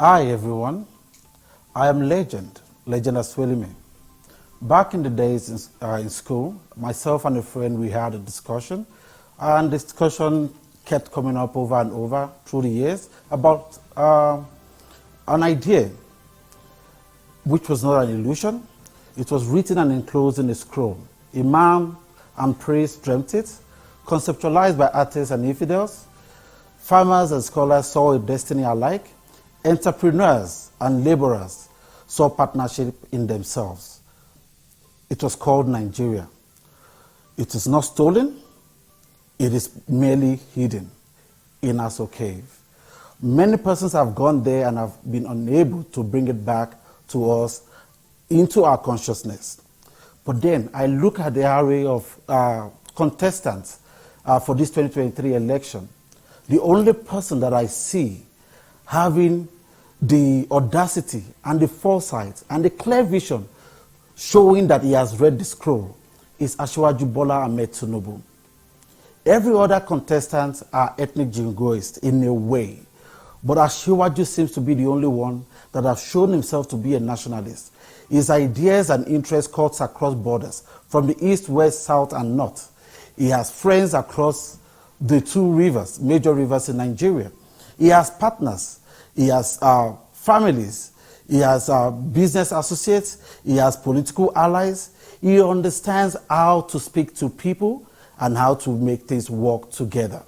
Hi everyone, I am Legend Asuelime. Back in the days in school, myself and a friend, we had a discussion, and the discussion kept coming up over and over through the years about an idea which was not an illusion. It was written and enclosed in a scroll. Imam and priests dreamt it, conceptualized by atheists and infidels. Farmers and scholars saw a destiny alike. Entrepreneurs and laborers saw partnership in themselves. It was called Nigeria. It is not stolen, it is merely hidden in Aso Cave. Many persons have gone there and have been unable to bring it back to us into our consciousness. But then I look at the array of contestants for this 2023 election. The only person that I see having the audacity and the foresight and the clear vision showing that he has read the scroll is Asiwaju Bola Ahmed Tinubu. Every other contestant are ethnic jingoists in a way, but Asiwaju seems to be the only one that has shown himself to be a nationalist. His ideas and interests cuts across borders, from the east, west, south, and north. He has friends across the two rivers, major rivers in Nigeria. He has partners. He has families. He has business associates. He has political allies. He understands how to speak to people and how to make things work together.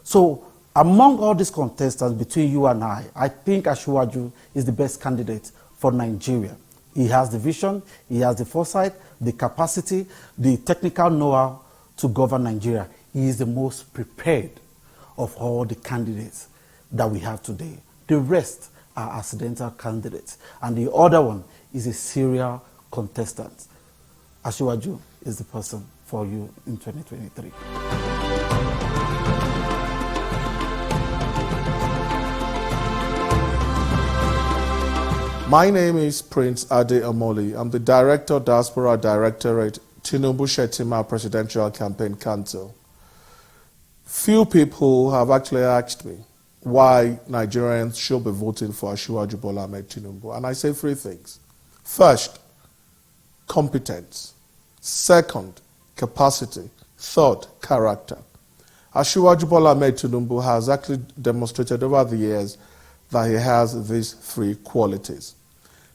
So among all these contestants between you and I think Asiwaju is the best candidate for Nigeria. He has the vision, he has the foresight, the capacity, the technical know-how to govern Nigeria. He is the most prepared of all the candidates that we have today. The rest are accidental candidates, and the other one is a serial contestant. Asiwaju is the person for you in 2023. My name is Prince Ade Amoli. I'm the Director, Diaspora Directorate, Tinubu Shetima Presidential Campaign Council. Few people have actually asked me why Nigerians should be voting for Asiwaju Bola Ahmed Tinubu. And I say three things. First, competence. Second, capacity. Third, character. Asiwaju Bola Ahmed Tinubu has actually demonstrated over the years that he has these three qualities.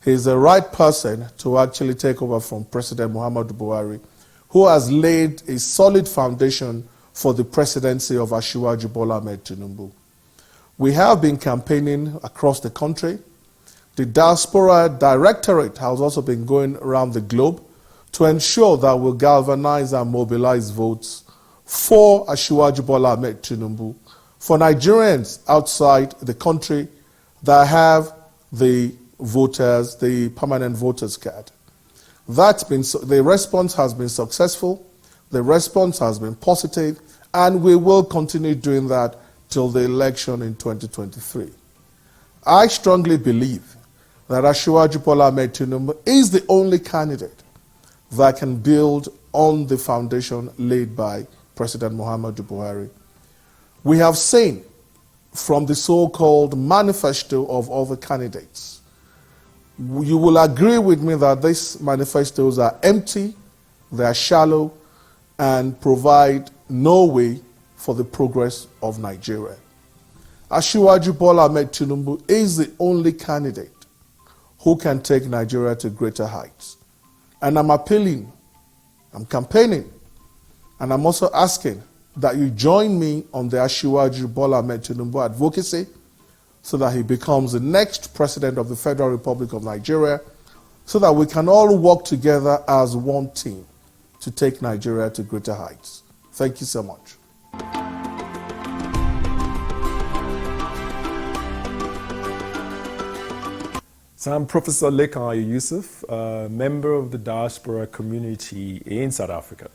He is the right person to actually take over from President Muhammadu Buhari, who has laid a solid foundation for the presidency of Asiwaju Bola Ahmed Tinubu. We have been campaigning across the country. The Diaspora Directorate has also been going around the globe to ensure that we'll galvanize and mobilize votes for Asiwaju Bola Ahmed Tinubu, for Nigerians outside the country that have the voters, the permanent voters card. The response has been successful, the response has been positive, and we will continue doing that till the election in 2023. I strongly believe that Asiwaju Bola Ahmed Tinubu is the only candidate that can build on the foundation laid by President Muhammadu Buhari. We have seen from the so-called manifesto of other candidates, you will agree with me that these manifestos are empty, they are shallow, and provide no way for the progress of Nigeria. Asiwaju Bola Ahmed Tinubu is the only candidate who can take Nigeria to greater heights. And I'm appealing, I'm campaigning, and I'm also asking that you join me on the Asiwaju Bola Ahmed Tinubu advocacy so that he becomes the next president of the Federal Republic of Nigeria, so that we can all work together as one team to take Nigeria to greater heights. Thank you so much. So I'm Professor Lekan Yusuf, a member of the diaspora community in South Africa.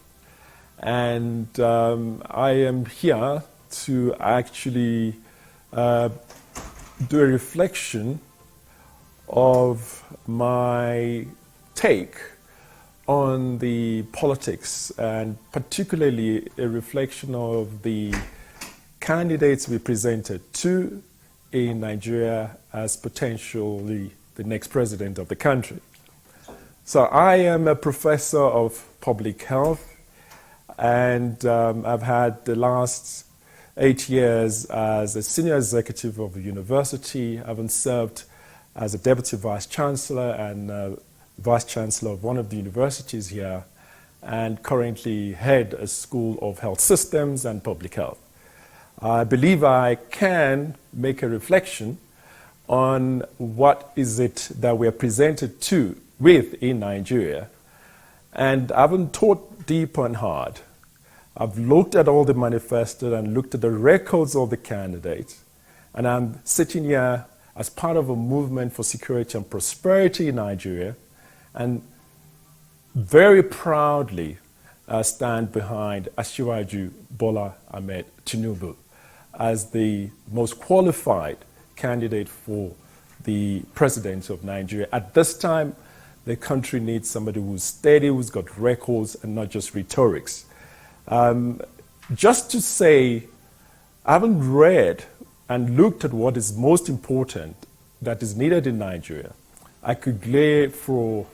And I am here to actually do a reflection of my take on the politics, and particularly a reflection of the candidates we presented, two in Nigeria as potentially the next president of the country. So I am a professor of public health, and I've had the last 8 years as a senior executive of a university. I've served as a deputy vice chancellor and vice chancellor of one of the universities here, and currently head a school of health systems and public health. I believe I can make a reflection on what is it that we are presented with in Nigeria. And I haven't thought deep and hard. I've looked at all the manifestos and looked at the records of the candidates. And I'm sitting here as part of a movement for security and prosperity in Nigeria, and very proudly stand behind Asuelime Bola Ahmed Tinubu as the most qualified candidate for the president of Nigeria. At this time, the country needs somebody who's steady, who's got records, and not just rhetorics. Just to say, I haven't read and looked at what is most important that is needed in Nigeria. I could lay from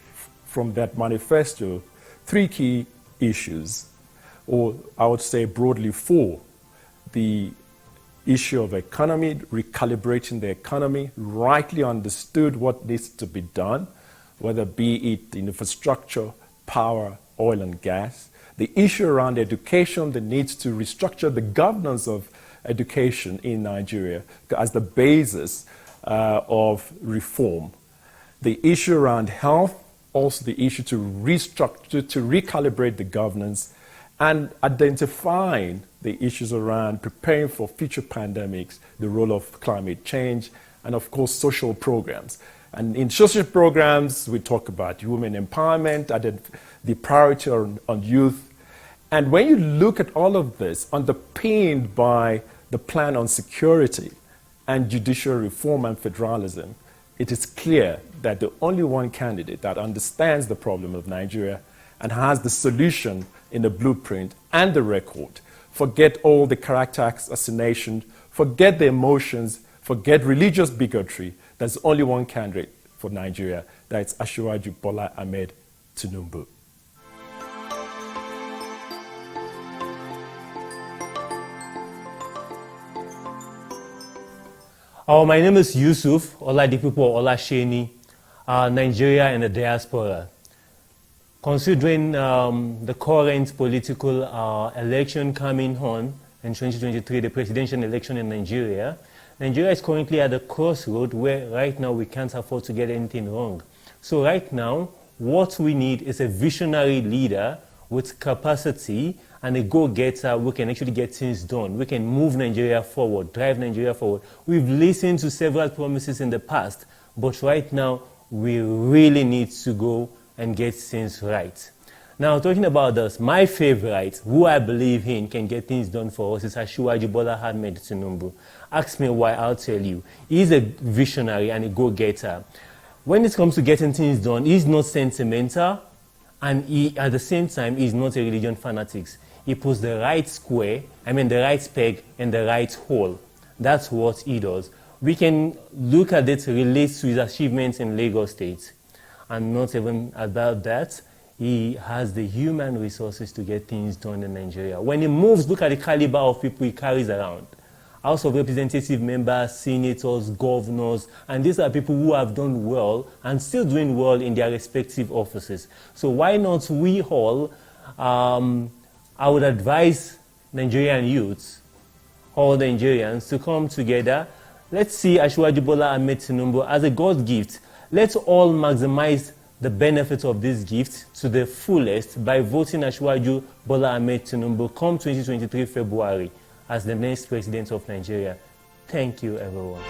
that manifesto 3 key issues, or I would say broadly 4. The issue of economy, recalibrating the economy, rightly understood what needs to be done, whether be it in infrastructure, power, oil and gas. The issue around education, the need to restructure the governance of education in Nigeria as the basis of reform. The issue around health, also the issue to restructure, to recalibrate the governance, and identifying the issues around preparing for future pandemics, the role of climate change, and of course social programs. And in social programs, we talk about women empowerment, the priority on youth. And when you look at all of this, underpinned by the plan on security and judicial reform and federalism, it is clear that the only one candidate that understands the problem of Nigeria and has the solution in the blueprint and the record. Forget all the character assassination, forget the emotions, forget religious bigotry. There's only one candidate for Nigeria. That's Asuelime Bola Ahmed Tinubu. My name is Yusuf Oladipupo Olasheni, Nigeria and the diaspora. Considering the current political election coming on in 2023, the presidential election in Nigeria, Nigeria is currently at a crossroad where right now we can't afford to get anything wrong. So right now, what we need is a visionary leader with capacity and a go-getter who can actually get things done. We can move Nigeria forward, drive Nigeria forward. We've listened to several promises in the past, but right now we really need to go and get things right. Now, talking about this, my favorite, who I believe in can get things done for us, is Asuelime Bola Ahmed Tinubu. Ask me why, I'll tell you. He's a visionary and a go-getter. When it comes to getting things done, he's not sentimental, and at the same time, he's not a religion fanatic. He puts the right the right peg in the right hole. That's what he does. We can look at it relates to his achievements in Lagos State. And not even about that, he has the human resources to get things done in Nigeria. When he moves, look at the caliber of people he carries around. House of Representative members, senators, governors, and these are people who have done well and still doing well in their respective offices. So why not we all, I would advise Nigerian youths, all Nigerians, to come together. Let's see Asuelime Bola Ahmed Tinubu as a God gift. Let's all maximize the benefits of this gift to the fullest by voting Asuelime Bola Ahmed Tinubu come 2023 February as the next president of Nigeria. Thank you, everyone.